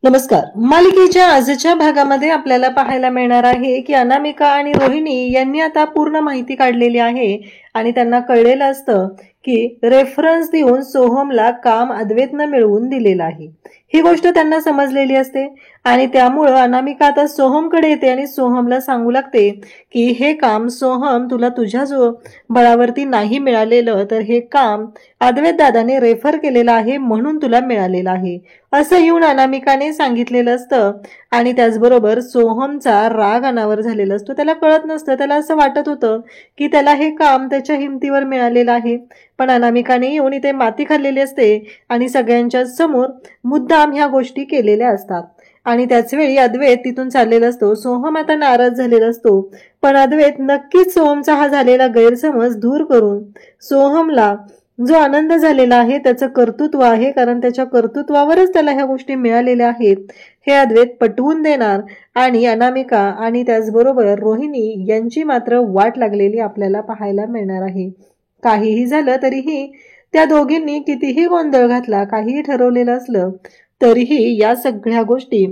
नमस्कार. मालिकेच्या आजच्या भागामध्ये आपल्याला पाहायला मिळणार आहे की अनामिका आणि रोहिणी यांनी आता पूर्ण माहिती काढलेली आहे आणि त्यांना कळलेलं असतं की रेफरन्स देऊन सोहमला काम अद्वैतनं मिळवून दिलेलं आहे. ही गोष्ट त्यांना समजलेली असते आणि त्यामुळं अनामिका आता सोहमकडे येते आणि सोहमला सांगू लागते की हे काम सोहम तुला तुझ्या जो बळावरती नाही मिळालेलं, तर हे काम अद्वैत दादाने रेफर केलेलं आहे म्हणून तुला मिळालेलं आहे असं येऊन अनामिकाने सांगितलेलं असतं. आणि त्याचबरोबर सोहमचा राग अनावर झालेला असतो. त्याला कळत नसतं, त्याला असं वाटत होतं की त्याला हे काम त्याच्या हिमतीवर मिळालेलं आहे, पण अनामिकाने येऊन इथे माती खाल्लेली असते आणि सगळ्यांच्या समोर मुद्दाम ह्या गोष्टी केलेल्या असतात. आणि त्याच वेळी अद्वैत तिथून चाललेला असतो. सोहम आता नाराज झालेला असतो, पण अद्वैत नक्कीच सोहमचा हा झालेला गैरसमज दूर करून सोहमला जो आनंद झालेला आहे त्याचं कर्तृत्व आहे, कारण त्याच्या कर्तृत्वावरच त्याला ह्या गोष्टी मिळालेल्या आहेत, हे अद्वैत पटवून देणार. आणि अनामिका आणि त्याचबरोबर रोहिणी यांची मात्र वाट लागलेली आपल्याला पाहायला मिळणार आहे. काहीही झालं तरीही त्या दोघींनी कितीही गोंधळ घातला, काहीही ठरवलेलं असलं तरीही या सगळ्या गोष्टी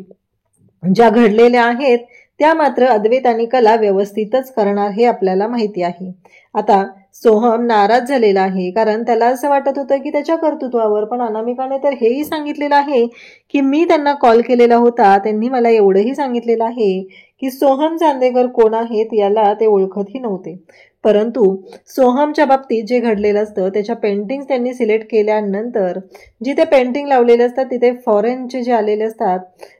ज्या घडलेल्या आहेत त्या मात्र अद्वैत आणि कला व्यवस्थितच करणार हे आपल्याला माहिती आहे. आता सोहम नाराज झालेला आहे, कारण त्याला असं वाटत होतं की त्याच्या कर्तृत्वावर, पण अनामिकाने तर हेही सांगितलेलं आहे की मी त्यांना कॉल केलेला होता, त्यांनी मला एवढंही सांगितलेलं आहे की सोहम चांदेकर कोण आहेत याला ते ओळखतही नव्हते. परंतु सोहमच्या बाबतीत जे घडलेलं असतं त्याच्या पेंटिंग्स त्यांनी सिलेक्ट केल्यानंतर जिथे पेंटिंग लावलेले असतात तिथे फॉरेनचे जे आलेले असतात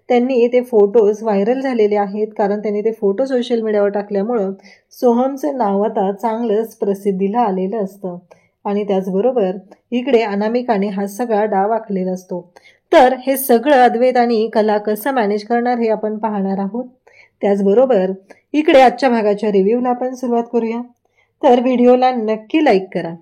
त्यांनी ते फोटोज व्हायरल झालेले आहेत, कारण त्यांनी ते फोटो सोशल मीडियावर टाकल्यामुळं सोहमचं नाव आता चांगलंच प्रसिद्धीला आलेलं असतं. आणि त्याचबरोबर इकडे अनामिकाने हा सगळा डाव आखलेला असतो. तर हे सगळं अद्वैत आणि कला कसं मॅनेज करणार हे आपण पाहणार आहोत. त्याचबरोबर इकडे आजच्या भागाच्या रिव्ह्यूला आपण सुरुवात करूया. तर व्हिडिओला नक्की लाईक करा.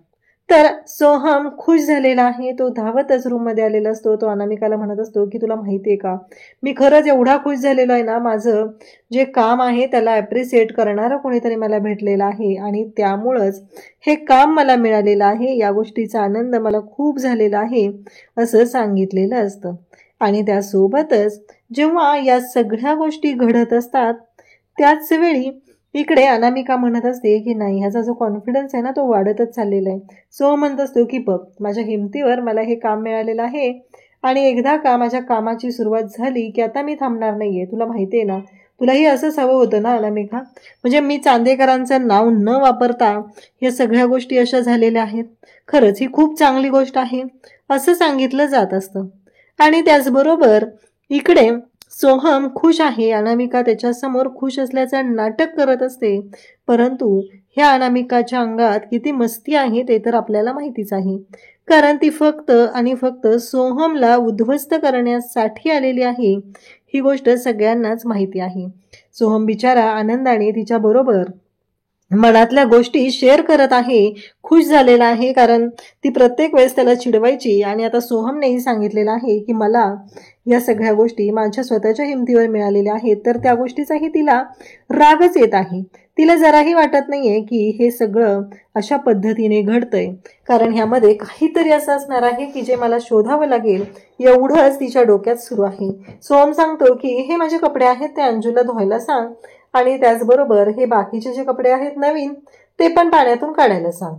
तर सोहम खुश झालेला आहे, तो धावतच रूममध्ये आलेला असतो. तो अनामिकाला म्हणत असतो की तुला माहिती आहे का, मी खरंच एवढा खुश झालेलो आहे ना, माझं जे काम आहे त्याला ॲप्रिशिएट करणारं कोणीतरी मला भेटलेलं आहे आणि त्यामुळंच हे काम मला मिळालेलं आहे, या गोष्टीचा आनंद मला खूप झालेला आहे असं सांगितलेलं असतं. आणि त्यासोबतच जेव्हा या सगळ्या गोष्टी घडत असतात त्याच वेळी इकडे अनामिका म्हणत असते की नाही, ह्याचा जो कॉन्फिडन्स आहे ना तो वाढतच चाललेला आहे. सो म्हणत असतो की बघ, माझ्या हिमतीवर मला हे काम मिळालेलं आहे आणि एकदा का माझ्या कामाची सुरुवात झाली की आता मी थांबणार नाहीये. तुला माहिती आहे ना, तुलाही असंच हवं होतं ना अनामिका, म्हणजे मी चांदेकरांचं नाव न वापरता या सगळ्या गोष्टी अशा झालेल्या आहेत. खरंच ही खूप चांगली गोष्ट आहे असं सांगितलं जात असतं. आणि त्याचबरोबर इकडे सोहम खुश आहे, अनामिका त्याच्यासमोर खुश असल्याचं नाटक करत असते, परंतु ह्या अनामिकाच्या अंगात किती मस्ती आहे ते तर आपल्याला माहितीच आहे, कारण ती फक्त आणि फक्त सोहमला उद्ध्वस्त करण्यासाठी आलेली आहे. ही गोष्ट सगळ्यांनाच माहिती आहे. सोहम बिचारा आनंदाने तिच्या बरोबर मनातल्या गोष्टी शेअर करत आहे, खुश झालेला आहे, कारण ती प्रत्येक वेळेस त्याला चिडवायची आणि आता सोहमनेही सांगितलेलं आहे की मला या सगळ्या गोष्टी माझ्या स्वतःच्या हिमतीवर मिळालेल्या आहेत, तर त्या गोष्टीचाही तिला रागच येत आहे. तिला जराही वाटत नाहीये की हे सगळं अशा पद्धतीने घडतंय, कारण ह्यामध्ये काहीतरी असं असणार आहे की जे मला शोधावं लागेल, एवढंच तिच्या डोक्यात सुरू आहे. सोहम सांगतो की हे माझे कपडे आहेत ते अंजूला धुवायला सांग आणि त्याचबरोबर हे बाकीचे जे कपडे आहेत नवीन ते पण पाण्यातून काढायला सांग.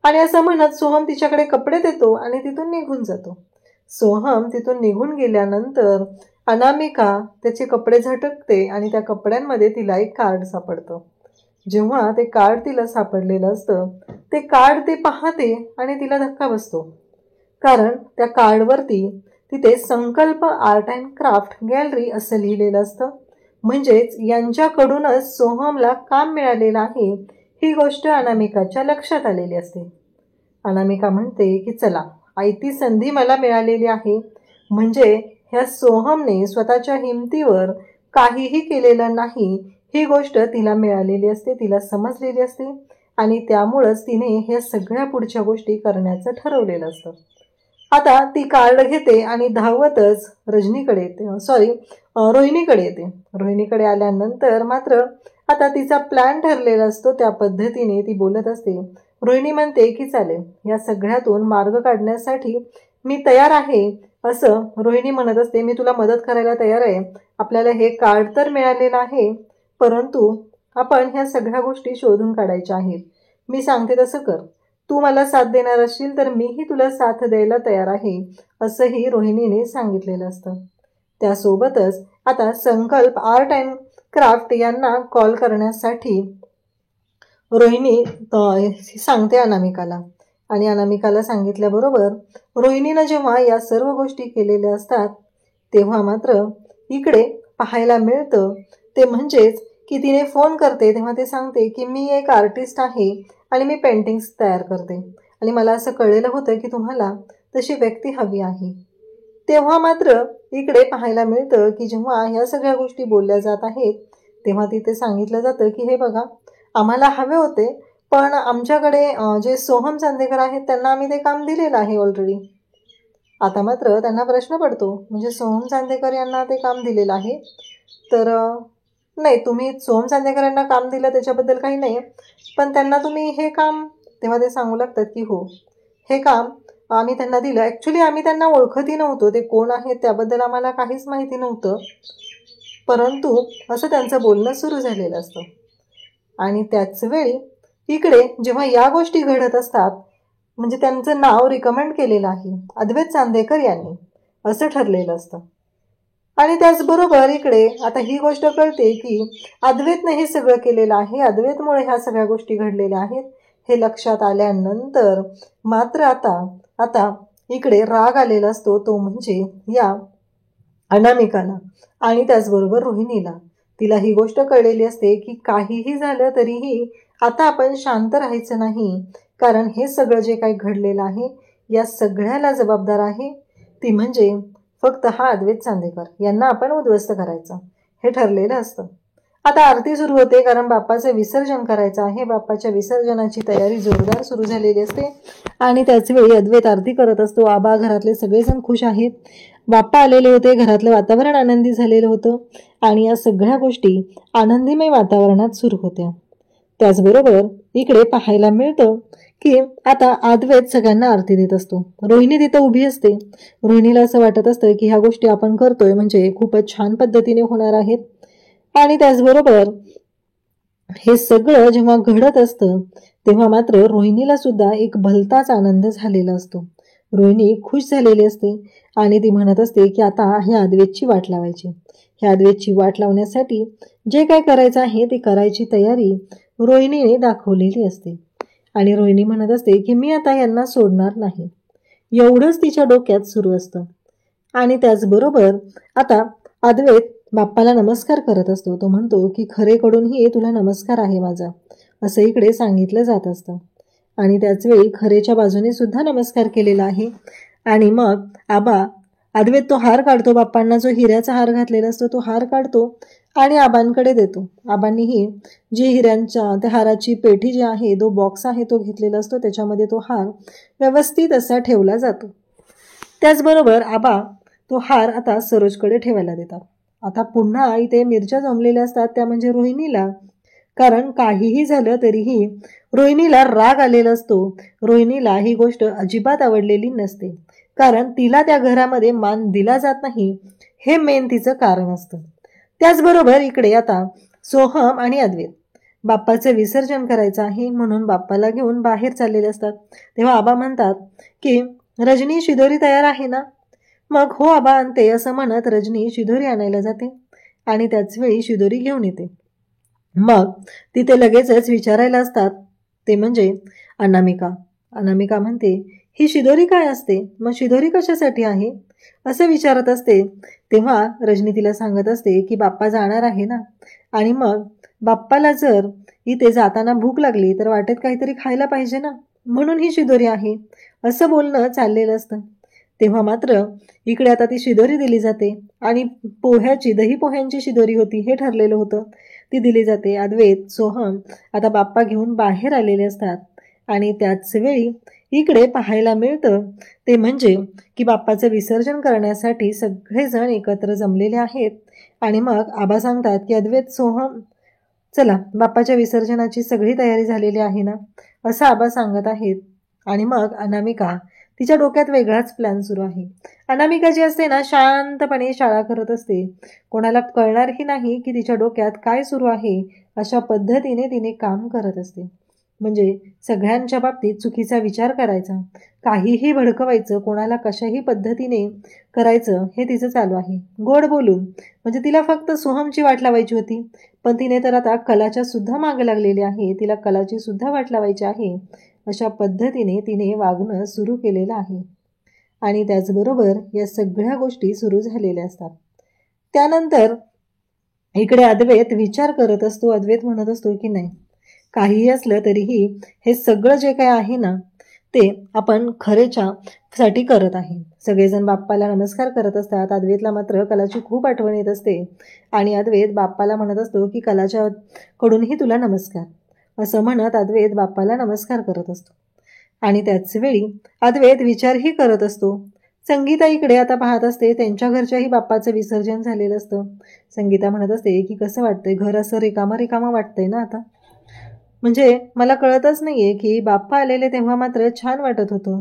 आणि असं म्हणत सोहम तिच्याकडे कपडे देतो आणि तिथून निघून जातो. सोहम तिथून निघून गेल्यानंतर अनामिका त्याचे कपडे झटकते आणि त्या कपड्यांमध्ये तिला एक कार्ड सापडतं. जेव्हा ते कार्ड तिला सापडलेलं असतं ते कार्ड ते पाहते आणि तिला धक्का बसतो, कारण त्या कार्डवरती तिथे संकल्प आर्ट अँड क्राफ्ट गॅलरी असं लिहिलेलं असतं. म्हणजेच यांच्याकडूनच सोहमला काम मिळालेलं आहे ही गोष्ट अनामिकाच्या लक्षात आलेली असते. अनामिका म्हणते की चला, आयती संधी मला मिळालेली आहे, म्हणजे ह्या सोहमने स्वतःच्या हिमतीवर काहीही केलेलं नाही ही गोष्ट तिला मिळालेली असते, तिला समजलेली असते आणि त्यामुळंच तिने ह्या सगळ्या पुढच्या गोष्टी करण्याचं ठरवलेलं असतं. आता ती कार्ड घेते आणि धावतच रोहिणीकडे येते. रोहिणीकडे आल्यानंतर मात्र आता तिचा प्लॅन ठरलेला असतो, त्या पद्धतीने ती बोलत असते. रोहिणी म्हणते की चालेल, या सगळ्यातून मार्ग काढण्यासाठी मी तयार आहे, असं रोहिणी म्हणत असते. मी तुला मदत करायला तयार आहे. आपल्याला हे कार्ड तर मिळालेलं आहे, परंतु आपण ह्या सगळ्या गोष्टी शोधून काढायच्या आहेत. मी सांगते तसं कर. तू मला साथ देणार असशील तर मीही तुला साथ द्यायला तयार आहे, असंही रोहिणीने सांगितलेलं असतं. त्यासोबतच आता संकल्प आर्ट अँड क्राफ्ट यांना कॉल करण्यासाठी रोहिणी सांगते अनामिकाला. आणि अनामिकाला सांगितल्याबरोबर रोहिणीनं जेव्हा या सर्व गोष्टी केलेल्या असतात तेव्हा मात्र इकडे पाहायला मिळतं ते म्हणजेच की तिने फोन करते तेव्हा ते सांगते की मी एक आर्टिस्ट आहे आणि मी पेंटिंग्स तयार करते आणि मला असं कळलेलं होतं की तुम्हाला तशी व्यक्ती हवी आहे. तेव्हा मात्र इकडे पाहायला मिळतं की जेव्हा ह्या सगळ्या गोष्टी बोलल्या जात आहेत तेव्हा तिथे सांगितलं जातं की हे बघा, आम्हाला हवे होते, पण आमच्याकडे जे सोहम चांदेकर आहेत त्यांना आम्ही ते काम दिलेलं आहे ऑलरेडी. आता मात्र त्यांना प्रश्न पडतो, म्हणजे सोहम चांदेकर यांना ते काम दिलेलं आहे तर नाही, तुम्ही सोहम चांदेकर यांना काम दिलं त्याच्याबद्दल काही नाही, पण त्यांना तुम्ही हे काम, तेव्हा ते सांगू लागतात की हो, हे काम आम्ही त्यांना दिलं. ॲक्च्युली आम्ही त्यांना ओळखतही नव्हतो, ते कोण आहेत त्याबद्दल आम्हाला काहीच माहिती नव्हतं, परंतु असं त्यांचं बोलणं सुरू झालेलं असतं. आणि त्याच वेळी इकडे जेव्हा या गोष्टी घडत असतात, म्हणजे त्यांचं नाव रिकमेंड केलेलं आहे अद्वैत चांदेकर यांनी, असं ठरलेलं असतं. आणि त्याचबरोबर इकडे आता ही गोष्ट कळते की अद्वैतने हे सगळं केलेलं आहे, अद्वैतमुळे ह्या सगळ्या गोष्टी घडलेल्या आहेत हे लक्षात आल्यानंतर मात्र आता इकडे राग आलेला असतो, तो म्हणजे या अनामिकाला आणि त्याचबरोबर रोहिणीला. तिला ही गोष्ट कळलेली असते की काहीही झालं तरीही आता आपण शांत राहायचं नाही, कारण हे सगळं जे काही घडलेलं आहे या सगळ्याला जबाबदार आहे ती म्हणजे फक्त हा अद्वैत चांदेकर. यांना आपण उद्ध्वस्त करायचं हे ठरलेलं असतं. आता आरती सुरू होते, कारण बाप्पाचं विसर्जन करायचं आहे. बाप्पाच्या विसर्जनाची तयारी जोरदार सुरू झालेली असते आणि त्याचवेळी अद्वैत आरती करत असतो. आबा, घरातले सगळेजण खुश आहेत. बाप्पा आलेले होते, घरातलं वातावरण आनंदी झालेलं होतं आणि या सगळ्या गोष्टी आनंदीमय वातावरणात सुरू होत्या. त्याचबरोबर इकडे पाहायला मिळतं की आता अद्वैत सगळ्यांना आरती देत असतो. रोहिणी तिथं उभी असते. रोहिणीला असं वाटत असतं की ह्या गोष्टी आपण करतोय म्हणजे खूपच छान पद्धतीने होणार आहेत. आणि त्याचबरोबर हे सगळं जेव्हा घडत असतं तेव्हा मात्र रोहिणीला सुद्धा एक भलताच आनंद झालेला असतो. रोहिणी खुश झालेली असते आणि ती म्हणत असते की आता ह्या अद्वैतची वाट लावायची. ह्या अद्वैतची वाट लावण्यासाठी जे काय करायचं आहे ते करायची तयारी रोहिणीने दाखवलेली असते. आणि रोहिणी म्हणत असते की मी आता यांना सोडणार नाही, एवढंच तिच्या डोक्यात सुरू असतं. आणि त्याचबरोबर आता अद्वैत बाप्पाला नमस्कार करत असतो. तो म्हणतो की खरेकडूनही तुला नमस्कार आहे माझा, असं इकडे सांगितलं जात असतं. आणि त्याचवेळी खरेच्या बाजूने सुद्धा नमस्कार केलेला आहे. आणि मग अद्वैत तो हार काढतो, बाप्पांना जो हिऱ्याचा हार घातलेला असतो तो हार काढतो आणि आबांकडे देतो. आबांनीही जी हिऱ्यांच्या त्या हाराची पेठी जी आहे, जो बॉक्स आहे तो घेतलेला असतो, त्याच्यामध्ये तो हार व्यवस्थित असा ठेवला जातो. त्याचबरोबर आबा तो हार आता सरोजकडे ठेवायला देतात. आता पुन्हा इथे मिरच्या जमलेल्या असतात, त्या म्हणजे रोहिणीला. कारण काहीही झालं तरीही रोहिणीला राग आलेला असतो. रोहिणीला ही गोष्ट अजिबात आवडलेली नसते, कारण तिला त्या घरामध्ये मान दिला जात नाही, हे मेन तिचं कारण असतं. त्याचबरोबर इकडे आता सोहम आणि अद्वैत बाप्पाचं विसर्जन करायचं आहे म्हणून बाप्पाला घेऊन बाहेर चाललेले असतात. तेव्हा आबा म्हणतात की रजनी, शिदोरी तयार आहे ना? मग हो आबा, आणते, असं म्हणत रजनी शिदोरी आणायला जाते आणि त्याच वेळी शिदोरी घेऊन येते. मग तिथे लगेचच विचारायला असतात ते म्हणजे अनामिका. अनामिका म्हणते, ही शिदोरी काय असते? मग शिदोरी कशासाठी आहे असं विचारत असते. तेव्हा रजनी तिला सांगत असते की बाप्पा जाणार आहे ना, आणि मग बाप्पाला जर इथे जाताना भूक लागली तर वाटेत काहीतरी खायला पाहिजे ना, म्हणून ही शिदोरी आहे, असं बोलणं चाललेलं असतं. तेव्हा मात्र इकडे आता ती शिदोरी दिली जाते आणि दही पोह्यांची शिदोरी होती हे ठरलेलं होतं, ती दिली जाते. अद्वैत, सोहम आता बाप्पा घेऊन बाहेर आलेले असतात आणि त्याच वेळी इकडे पाहायला मिळतं ते म्हणजे की बाप्पाचं विसर्जन करण्यासाठी सगळेजण एकत्र जमलेले आहेत. आणि मग आबा सांगतात की अद्वैत, सोहम, चला, बाप्पाच्या विसर्जनाची सगळी तयारी झालेली आहे ना, असं आबा सांगत आहेत. आणि मग अनामिका तिच्या डोक्यात वेगळाच प्लॅन सुरू आहे. अनामिका जी असते ना, शांतपणे शाळा करत असते. कोणाला कळणारही नाही की तिच्या डोक्यात काय सुरू आहे. अशा पद्धतीने तिने काम करत असते. म्हणजे सगळ्यांच्या बाबतीत चुकीचा विचार करायचा, काहीही भडकवायचं, कोणाला कशाही पद्धतीने करायचं, हे तिचं चालू आहे. गोड बोलून. म्हणजे तिला फक्त सोहमची वाट लावायची होती, पण तिने तर आता कलाच्या सुद्धा मागे लागलेली आहे. तिला कलाची सुद्धा वाट लावायची आहे. अशा पद्धतीने तिने वागणं सुरू केलेलं आहे. आणि त्याचबरोबर या सगळ्या गोष्टी सुरू झालेल्या असतात. त्यानंतर इकडे अद्वैत विचार करत असतो. अद्वैत म्हणत असतो की नाही, काहीही असलं तरीही हे सगळं जे काय आहे ना, ते आपण खरेच्या साठी करत आहे. सगळेजण बाप्पाला नमस्कार करत असतात. अद्वैतला मात्र कलाची खूप आठवण येत असते. आणि अद्वैत बाप्पाला म्हणत असतो की कलाच्या कडूनही तुला नमस्कार, असं म्हणत अद्वैत बाप्पाला नमस्कार करत असतो. आणि त्याचवेळी अद्वैत विचारही करत असतो. संगीता इकडे आता पाहत असते. त्यांच्या घरच्याही बाप्पाचं विसर्जन झालेलं असतं. संगीता म्हणत असते की कसं वाटतंय, घर असं रिकामं रिकामं वाटतंय ना आता. म्हणजे मला कळतच नाहीये की बाप्पा आलेले तेव्हा मात्र छान वाटत होतं.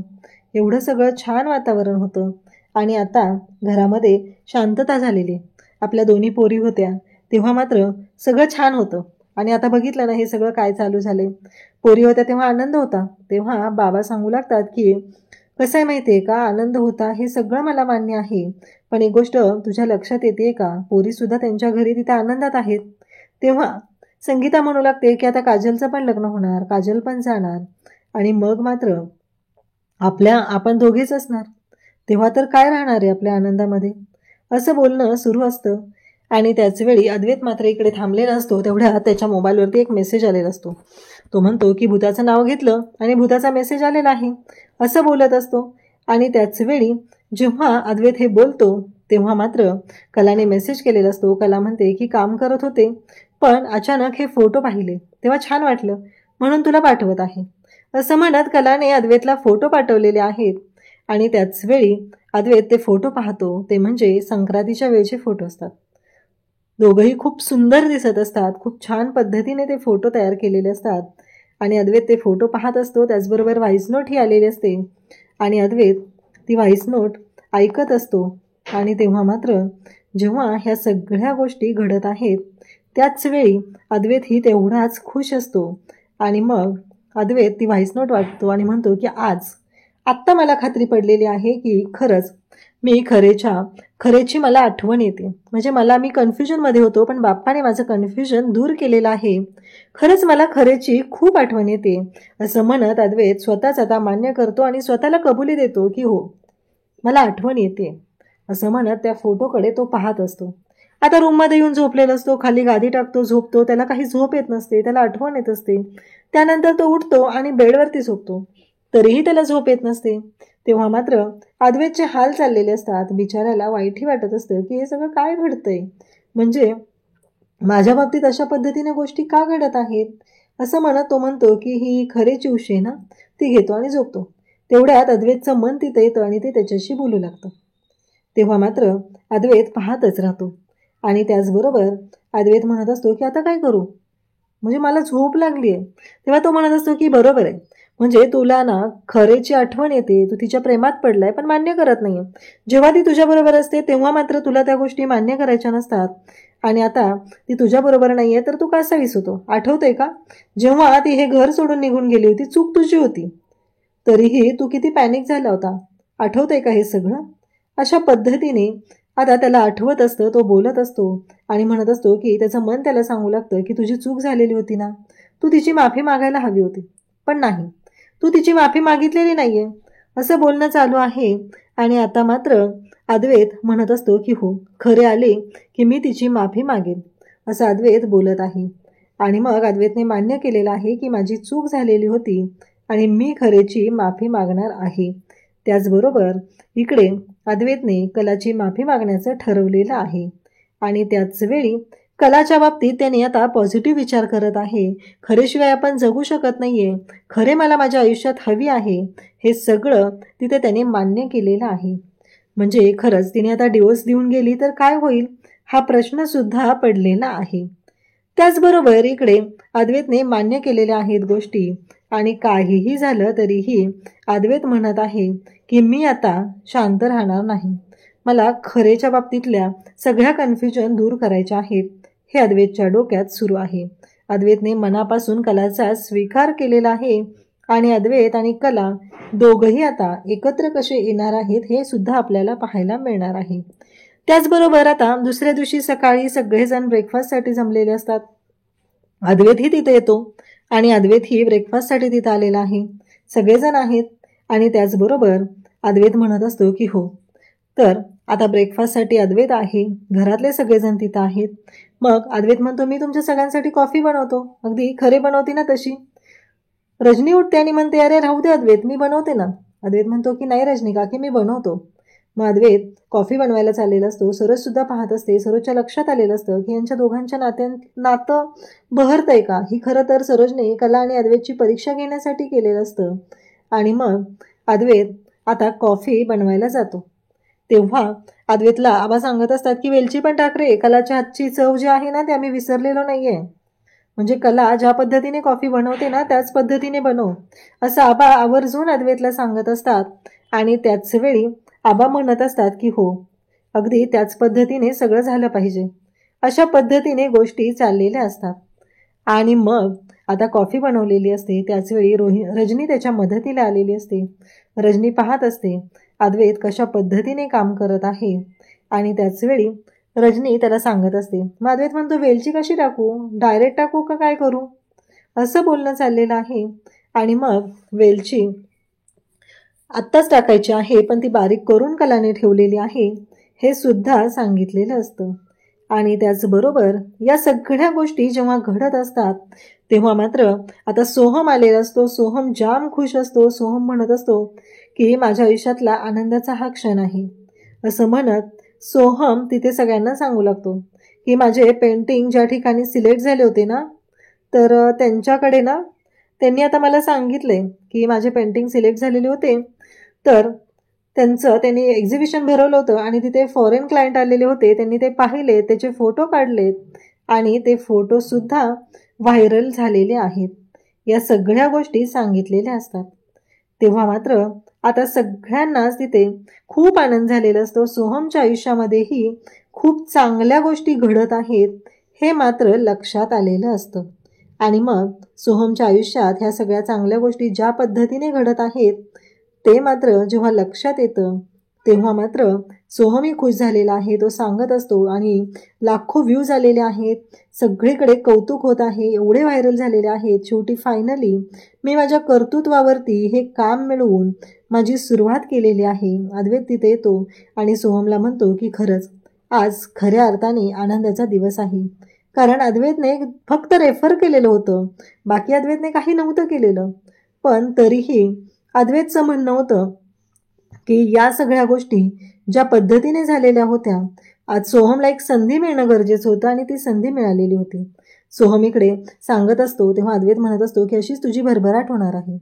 एवढं सगळं छान वातावरण होतं. आणि आता घरामध्ये शांतता झालेली. आपल्या दोन्ही पोरी होत्या तेव्हा मात्र सगळं छान होतं. आणि आता बघितलं ना, हे सगळं काय चालू झाले. पोरी होत्या तेव्हा आनंद होता. तेव्हा बाबा सांगू लागतात की कसं आहे माहिती आहे का, आनंद होता हे सगळं मला मान्य आहे, पण एक गोष्ट तुझ्या लक्षात येते का, पोरीसुद्धा त्यांच्या घरी तिथे आनंदात आहेत. तेव्हा संगीता म्हणू लागते की आता काजलचं पण लग्न होणार, काजल पण जाणार, आणि मग मात्र आपण दोघेच असणार. तेव्हा तर काय राहणार आहे आपल्या आनंदामध्ये, असं बोलणं सुरू असतं. आणि त्याचवेळी अद्वैत मात्र इकडे थांबलेला असतो. तेवढ्या त्याच्या मोबाईलवरती एक मेसेज आलेला असतो. तो म्हणतो की भूताचं नाव घेतलं आणि भूताचा मेसेज आलेला आहे, असं बोलत असतो. आणि त्याचवेळी जेव्हा अद्वैत हे बोलतो तेव्हा मात्र कलाने मेसेज केलेला असतो. कला म्हणते की काम करत होते, पण अचानक हे फोटो पाहिले तेव्हा छान वाटलं, म्हणून तुला पाठवत आहे, असं म्हणत कलाने अद्वैतला फोटो पाठवलेले आहेत. आणि त्याचवेळी अद्वैत ते फोटो पाहतो. ते म्हणजे संक्रांतीच्या वेळेचे फोटो असतात. दोघंही खूप सुंदर दिसत असतात. खूप छान पद्धतीने ते फोटो तयार केलेले असतात. आणि अद्वैत ते फोटो पाहत असतो. त्याचबरोबर व्हॉइस नोटही आलेली असते. आणि अद्वैत ती व्हॉइस नोट ऐकत असतो. आणि तेव्हा मात्र जेव्हा ह्या सगळ्या गोष्टी घडत आहेत त्याच वेळी अद्वैत ही तेवढाच खुश असतो. आणि मग अद्वैत ती व्हॉइस नोट वाटतो आणि म्हणतो की आत्ता मला खात्री पडलेली आहे की खरंच मी खरेची मला आठवण येते. म्हणजे मी कन्फ्युजनमध्ये होतो, पण बाप्पाने माझं कन्फ्युजन दूर केलेलं आहे. खरंच मला खरेची खूप आठवण येते, असं म्हणत अद्वैत स्वतःच आता मान्य करतो आणि स्वतःला कबुली देतो की हो, मला आठवण येते, असं म्हणत त्या फोटोकडे तो पाहत असतो. आता रूममध्ये येऊन झोपलेला असतो. खाली गादी टाकतो, झोपतो. त्याला काही झोप येत नसते, त्याला आठवण येत असते. त्यानंतर तो उठतो आणि बेडवरती झोपतो, तरीही त्याला झोप येत नसते. तेव्हा मात्र अद्वैतचे हाल चाललेले असतात. बिचाऱ्याला वाईटही वाटत असतं की हे सगळं काय घडतंय, म्हणजे माझ्या बाबतीत अशा पद्धतीने गोष्टी का घडत आहेत, असं म्हणत तो म्हणतो की ही खरेची उशी आहे ना, ती घेतो आणि झोपतो. तेवढ्यात अद्वैतचं मन तिथं येतं आणि ते त्याच्याशी बोलू लागतं. तेव्हा मात्र अद्वैत पाहतच राहतो. आणि त्याचबरोबर अद्वैत म्हणत असतो की आता काय करू, म्हणजे मला झोप लागली आहे. तेव्हा तो म्हणत असतो की बरोबर आहे, म्हणजे तुला ना खरेची आठवण येते, तू तिच्या प्रेमात पडलाय पण मान्य करत नाहीये. जेव्हा ती तुझ्याबरोबर असते तेव्हा मात्र तुला त्या गोष्टी मान्य करायच्या नसतात. आणि आता ती तुझ्याबरोबर नाहीये तर तू कसा विसरतो. आठवतंय का, जेव्हा ती हे घर सोडून निघून गेली होती, चूक तुझी होती, तरीही तू किती पॅनिक झाला होता, आठवतंय का हे सगळं. अशा पद्धतीने आता त्याला आठवत असतं. तो बोलत असतो आणि म्हणत असतो की त्याचं मन त्याला सांगू लागतं की तुझी चूक झालेली होती ना, तू तिची माफी मागायला हवी होती, पण नाही, तू तिची माफी मागितलेली नाहीये, असं बोलणं चालू आहे. आणि आता मात्र अद्वैत म्हणत असतो की हो, खरे आले की मी तिची माफी मागेन, असं अद्वैत बोलत आहे. आणि मग अद्वैतने मान्य केलेलं आहे की माझी चूक झालेली होती आणि मी खरेची माफी मागणार आहे. त्याचबरोबर इकडे अद्वैतने कलाची माफी मागण्याचं ठरवलेलं आहे. आणि त्याचवेळी कलाच्या बाबतीत त्याने आता पॉझिटिव्ह विचार करत आहे. खरेशिवाय आपण जगू शकत नाहीये, खरे मला माझ्या आयुष्यात हवी आहे, हे सगळं तिथे त्याने मान्य केलेलं आहे. म्हणजे खरंच तिने आता डिवोर्स देऊन गेली तर काय होईल, हा प्रश्न सुद्धा पडलेला आहे. त्याचबरोबर इकडे अद्वैतने मान्य केलेल्या आहेत गोष्टी. आणि काहीही झालं तरीही अद्वैत म्हणत आहे की मी आता शांत राहणार नाही. मला खरेच्या बाबतीतल्या सगळ्या कन्फ्युजन दूर करायच्या आहेत, हे अद्वैतच्या डोक्यात सुरू आहे. अद्वैतने मनापासून कलाचा स्वीकार केलेला आहे आणि अद्वैत आणि कला दोघंही आता एकत्र कसे येणार आहेत हे सुद्धा आपल्याला पाहायला मिळणार आहे. त्याचबरोबर आता दुसऱ्या दिवशी सकाळी सगळेजण ब्रेकफास्टसाठी जमलेले असतात. अद्वैतही तिथे येतो आणि अद्वैतही ब्रेकफास्टसाठी तिथं आलेला आहे. सगळेजण आहेत आणि त्याचबरोबर अद्वैत म्हणत असतो की हो, तर आता ब्रेकफास्टसाठी अद्वैत आहे, घरातले सगळेजण तिथं आहेत. मग अद्वैत म्हणतो मी तुमच्या सगळ्यांसाठी कॉफी बनवतो. अगदी खरे बनवते ना तशी. रजनी उठते आणि म्हणते अरे राहू दे अद्वैत, मी बनवते ना. अद्वैत म्हणतो की नाही रजनी काकी, मी बनवतो. मग अद्वैत कॉफी बनवायला चाललेला असतो. सरोज सुद्धा पाहत असते. सरोजच्या लक्षात आलेलं असतं की यांच्या दोघांच्या नातं बहरतंय का. ही खरं तर सरोजने कला आणि अद्वैतची परीक्षा घेण्यासाठी केलेलं असतं. आणि मग अद्वैत आता कॉफी बनवायला जातो. तेव्हा अद्वैतला आबा सांगत असतात की वेलची पण टाक रे, कलाच्या हातची चव जी आहे ना ते आम्ही विसरलेलो नाहीये. म्हणजे कला ज्या पद्धतीने कॉफी बनवते ना त्याच पद्धतीने बनव, असं आबा आवर्जून अद्वैतला सांगत असतात. आणि त्याच वेळी आबा म्हणत असतात की हो, अगदी त्याच पद्धतीने सगळं झालं पाहिजे. अशा पद्धतीने गोष्टी चाललेल्या असतात. आणि मग आता कॉफी बनवलेली असते. त्याचवेळी रजनी त्याच्या मदतीला आलेली असते. रजनी पाहत असते अद्वैत कशा पद्धतीने काम करत आहे. आणि त्याचवेळी रजनी त्याला सांगत असते. मग अद्वैत म्हणतो वेलची कशी टाकू, डायरेक्ट टाकू का काय करू, असं बोलणं चाललेलं आहे. आणि मग वेलची आत्ताच टाकायची आहे पण ती बारीक करून कलाने ठेवलेली आहे हे सुद्धा सांगितलेलं असतं. आणि त्याचबरोबर या सगळ्या गोष्टी जेव्हा घडत असतात तेव्हा मात्र आता सोहम आलेला असतो. सोहम जाम खुश असतो. सोहम म्हणत असतो की माझ्या आयुष्यातला आनंदाचा हा क्षण आहे, असं म्हणत सोहम तिथे सगळ्यांना सांगू लागतो की माझे पेंटिंग ज्या ठिकाणी सिलेक्ट झाले होते ना, तर त्यांच्याकडे ना त्यांनी आता मला सांगितले की माझे पेंटिंग सिलेक्ट झालेले होते, तर त्यांनी एक्झिबिशन भरवलं होतं आणि तिथे फॉरेन क्लायंट आलेले होते. त्यांनी ते पाहिले, त्याचे फोटो काढलेत आणि ते फोटोसुद्धा व्हायरल झालेले आहेत. या सगळ्या गोष्टी सांगितलेल्या असतात. तेव्हा मात्र आता सगळ्यांनाच तिथे खूप आनंद झालेला असतो. सोहमच्या आयुष्यामध्येही खूप चांगल्या गोष्टी घडत आहेत हे मात्र लक्षात आलेलं असतं. आणि मग सोहमच्या आयुष्यात ह्या सगळ्या चांगल्या गोष्टी ज्या पद्धतीने घडत आहेत ते मात्र जेव्हा लक्षात येतं तेव्हा मात्र सोहमही खुश झालेला आहे. तो सांगत असतो आणि लाखो व्ह्यूज आलेले आहेत, सगळीकडे कौतुक होत आहे, एवढे व्हायरल झालेले आहेत. शेवटी फायनली मी माझ्या कर्तृत्वावरती हे काम मिळवून माझी सुरुवात केलेली आहे. अद्वैत तिथे येतो आणि सोहमला म्हणतो की खरंच आज खऱ्या अर्थाने आनंदाचा दिवस आहे. कारण अद्वैतने फक्त रेफर केलेलं होतं, बाकी अद्वैतने काही नव्हतं केलेलं. पण तरीही अद्वैतचं म्हणणं होतं की या सगळ्या गोष्टी ज्या पद्धतीने झालेल्या होत्या, आज सोहमला एक संधी मिळणं गरजेचं होतं आणि ती संधी मिळालेली होती. सोहम इकडे सांगत असतो तेव्हा अद्वैत म्हणत असतो की अशीच तुझी भरभराट होणार आहे.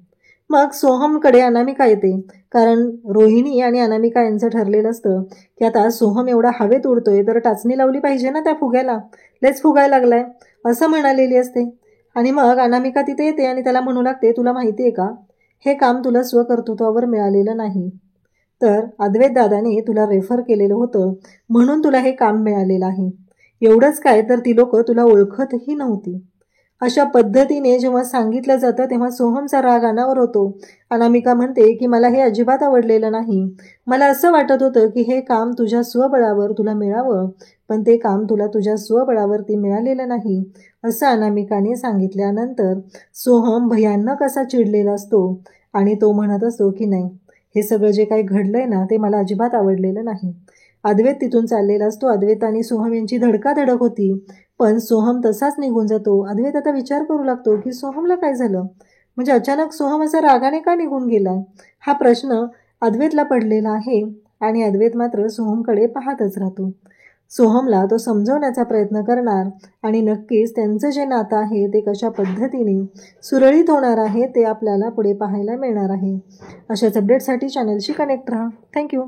मग सोहमकडे अनामिका येते. कारण रोहिणी आणि अनामिका यांचं ठरलेलं असतं की आता सोहम एवढा हवेत उडतोय तर टाचणी लावली पाहिजे ना त्या फुग्याला, लेच फुगायला लागलाय, असं म्हणालेली असते. आणि मग अनामिका तिथे येते आणि त्याला म्हणू लागते तुला माहिती आहे का, हे काम तुला स्वकर्तृत्वावर मिळालेलं नाही, तर अद्वैत दादाने तुला रेफर केलेलं होतं म्हणून तुला हे काम मिळालेलं आहे. एवढंच काय तर ती लोक तुला ओळखतही नव्हती. अशा पद्धतीने जेव्हा सांगितलं जातं तेव्हा सोहमचा राग अनावर होतो. अनामिका म्हणते की मला हे अजिबात आवडलेलं नाही. मला असं वाटत होतं की हे काम तुझ्या स्वबळावर तुला मिळावं, पण ते काम तुला तुझ्या स्वबळावरती मिळालेलं नाही, असं अनामिकाने सांगितल्यानंतर सोहम भयानक असा चिडलेला असतो आणि तो म्हणत असतो की नाही, हे सगळं जे काही घडलंय ना ते मला अजिबात आवडलेलं नाही. अद्वैत तिथून चाललेला असतो. अद्वैत आणि सोहम यांची धडकाधडक होती, पण सोहम तसाच निघून जातो. अद्वैत आता विचार करू लागतो की सोहमला काय झालं, म्हणजे अचानक सोहम असा रागाने का निघून गेलाय, हा प्रश्न अद्वैतला पडलेला आहे. आणि अद्वैत मात्र सोहमकडे पाहतच राहतो. सोहमला तो समजवण्याचा प्रयत्न करणार आणि नक्कीच त्यांचं जे नातं आहे ते कशा पद्धतीने सुरळीत होणार आहे ते आपल्याला पुढे पाहायला मिळणार आहे. अशाच अपडेटसाठी चॅनलशी कनेक्ट राहा. थँक्यू.